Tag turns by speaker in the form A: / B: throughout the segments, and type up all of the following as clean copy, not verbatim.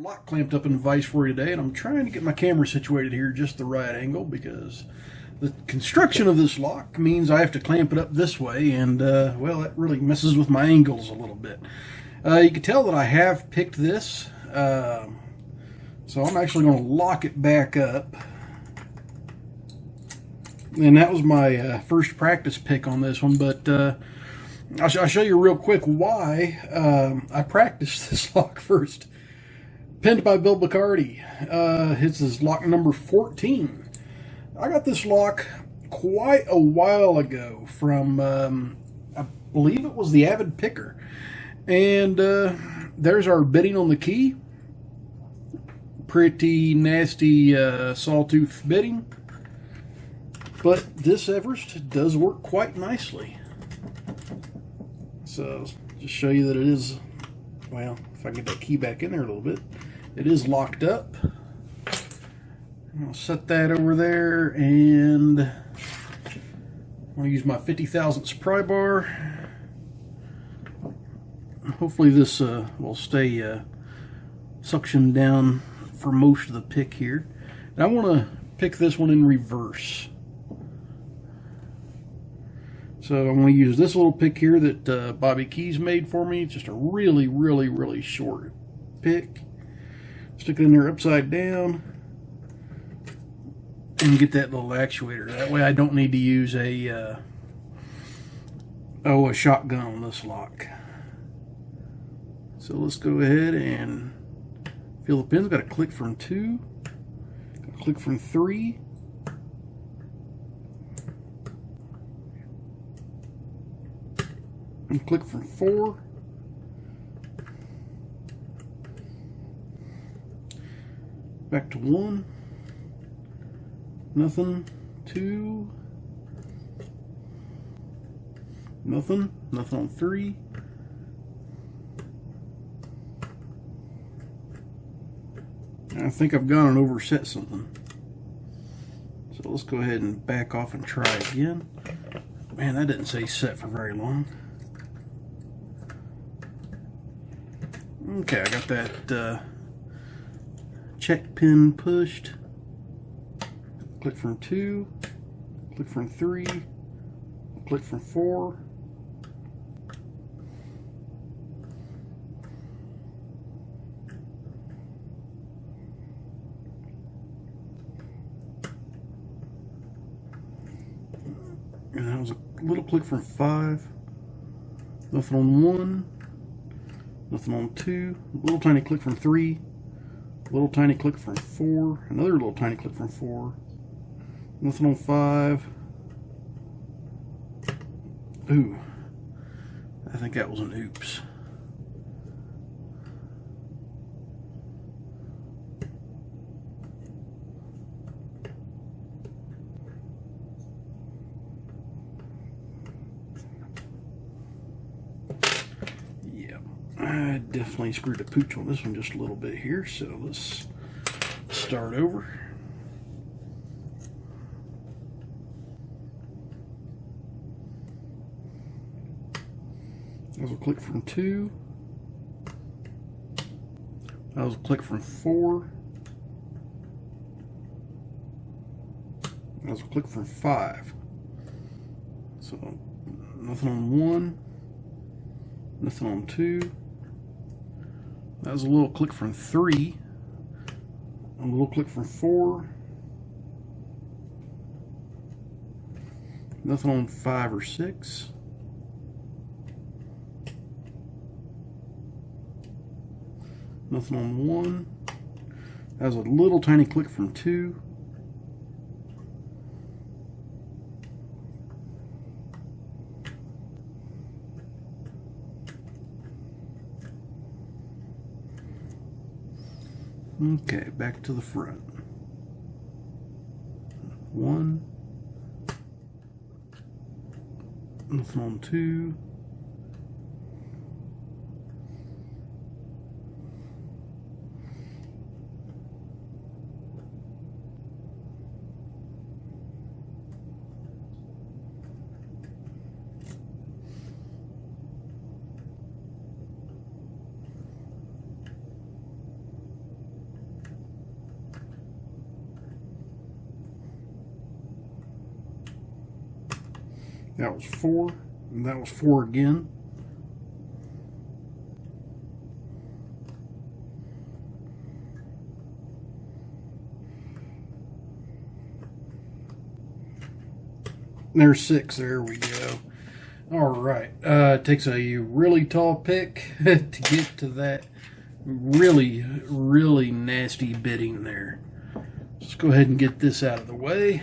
A: lock clamped up in a vise for you today, and I'm trying to get my camera situated here just the right angle because the construction of this lock means I have to clamp it up this way, and well, that really messes with my angles a little bit. You can tell that I have picked this, so I'm actually going to lock it back up. And that was my first practice pick on this one, but I'll show you real quick why I practiced this lock first. Pinned by Bill Bacardi. This is lock number 14. I got this lock quite a while ago from, I believe it was the Avid picker. And there's our bitting on the key. Pretty nasty sawtooth bitting. But this Everest does work quite nicely. So, just show you that it is, well, if I get that key back in there a little bit, it is locked up. I'll set that over there, and I'm going to use my 50 thousandths pry bar. Hopefully this will stay suctioned down for most of the pick here. And I want to pick this one in reverse. So I'm going to use this little pick here that Bobby Keys made for me. It's just a really, really, really short pick. Stick it in there upside down and get that little actuator. That way I don't need to use a shotgun on this lock. So let's go ahead and feel the pins. Got to click from 2, got to click from 3. And click from 4. Back to 1. Nothing. 2. Nothing. Nothing on 3. I think I've gone and overset something. So let's go ahead and back off and try again. Man, that didn't say set for very long. Okay, I got that check pin pushed. Click from 2, click from 3, click from 4. And that was a little click from 5. Nothing on 1. Nothing on 2, little tiny click from 3, little tiny click from 4, another little tiny click from 4, nothing on 5. Ooh, I think that was an oops. I definitely screwed a pooch on this one just a little bit here, so let's start over. I will click from 2. I will click from 4. I will click from 5. So nothing on 1, nothing on 2. That was a little click from 3, a little click from 4, nothing on 5 or 6, nothing on 1, that was a little tiny click from 2, okay, back to the front. 1. Nothing on 2. That was 4, and that was 4 again. There's 6. There we go. All right. It takes a really tall pick to get to that really, really nasty bitting there. Let's go ahead and get this out of the way.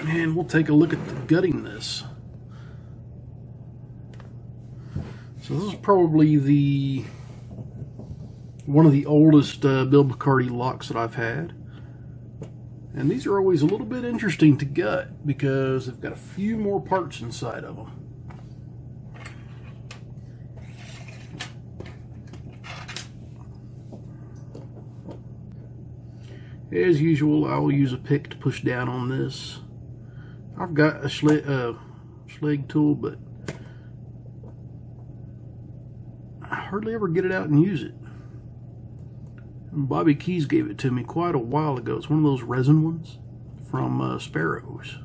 A: And we'll take a look at the gutting this. So this is probably one of the oldest Bill Bacardi locks that I've had. And these are always a little bit interesting to gut because they've got a few more parts inside of them. As usual, I will use a pick to push down on this. I've got a Schlage tool, but I hardly ever get it out and use it. And Bobby Keys gave it to me quite a while ago. It's one of those resin ones from Sparrows.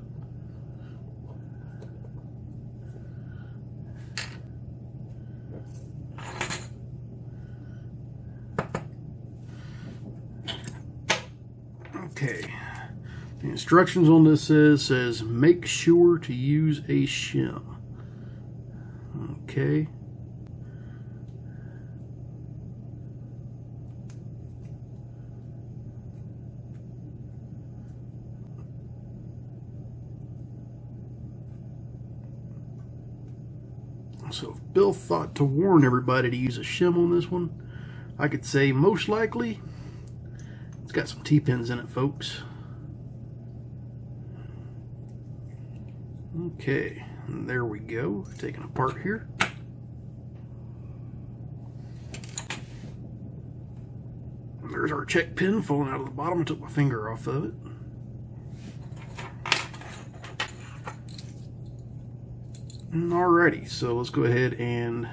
A: Okay. The instructions on this says make sure to use a shim. Okay. So if Bill thought to warn everybody to use a shim on this one, I could say most likely it's got some T-pins in it, folks. Okay, and there we go. Taking apart here. There's our check pin falling out of the bottom. I took my finger off of it. Alrighty, so let's go ahead and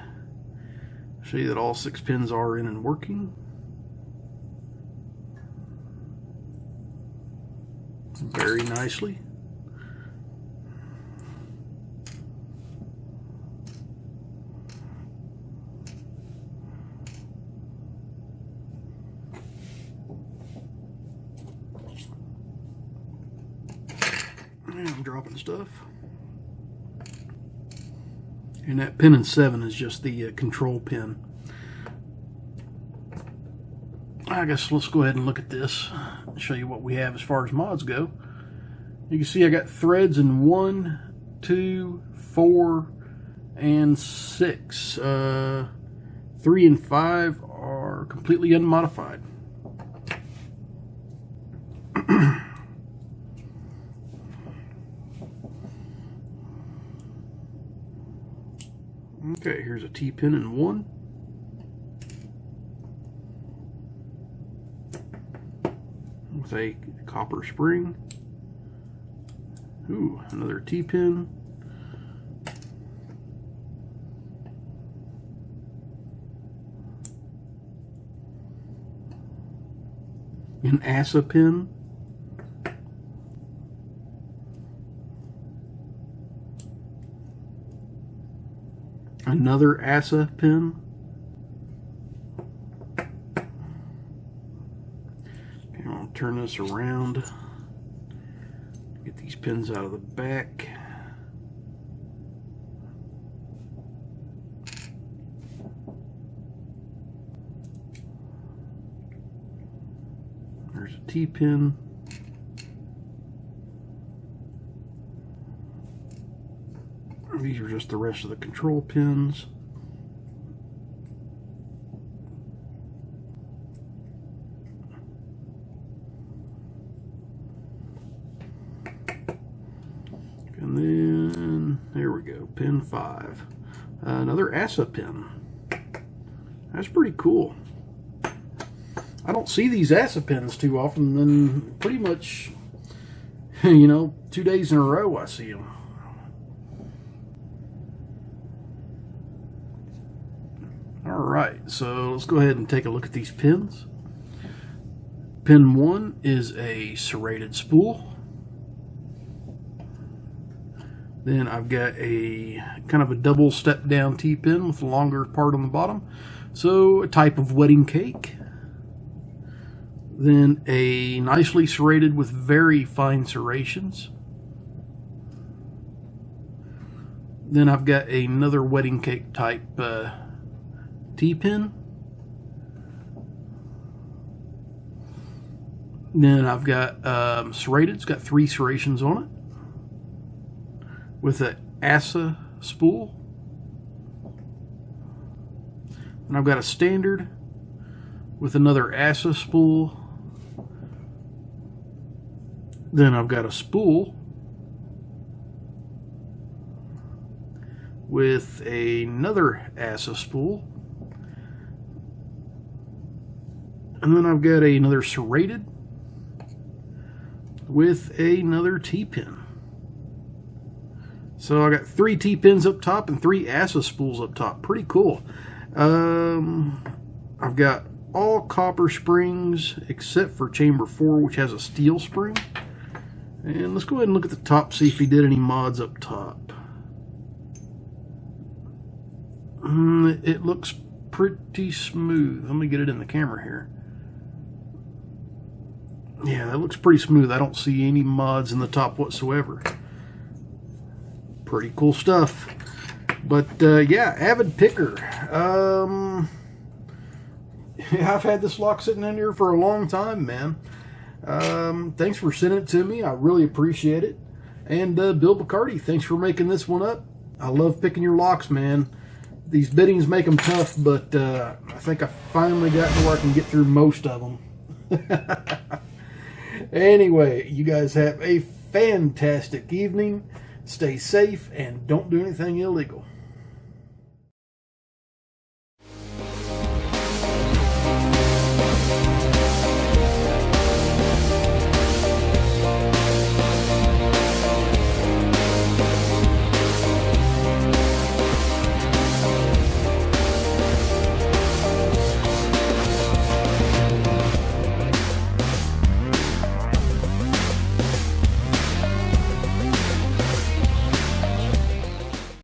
A: show you that all 6 pins are in and working. Very nicely. And I'm dropping stuff. And that pin in 7 is just the control pin. I guess let's go ahead and look at this and show you what we have as far as mods go. You can see I got threads in 1, 2, 4, and 6. 3 and 5 are completely unmodified. Okay, here's a T-pin in 1. With a copper spring. Ooh, another T-pin. An ASA pin. Another ASA pin. Okay, I'll turn this around. Get these pins out of the back. There's a T-pin. These are just the rest of the control pins. And then, there we go, pin 5. Another ASA pin. That's pretty cool. I don't see these ASA pins too often, and pretty much, 2 days in a row I see them. Alright, so let's go ahead and take a look at these pins. Pin 1 is a serrated spool. Then I've got a kind of a double step down T-pin with a longer part on the bottom. So a type of wedding cake. Then a nicely serrated with very fine serrations. Then I've got another wedding cake type T-pin. Then I've got serrated. It's got 3 serrations on it with an ASA spool. And I've got a standard with another ASA spool. Then I've got a spool with another ASA spool. And then I've got another serrated with another T-pin. So I got 3 T-pins up top and 3 ASA spools up top. Pretty cool. I've got all copper springs except for chamber 4, which has a steel spring. And let's go ahead and look at the top, see if he did any mods up top. It looks pretty smooth. Let me get it in the camera here. Yeah, that looks pretty smooth. I don't see any mods in the top whatsoever. Pretty cool stuff. But yeah, Avid picker. Yeah, I've had this lock sitting in here for a long time, man. Thanks for sending it to me. I really appreciate it. And Bill Bacardi, thanks for making this one up. I love picking your locks, man. These biddings make them tough, but I think I finally got to where I can get through most of them. Anyway, you guys have a fantastic evening. Stay safe and don't do anything illegal.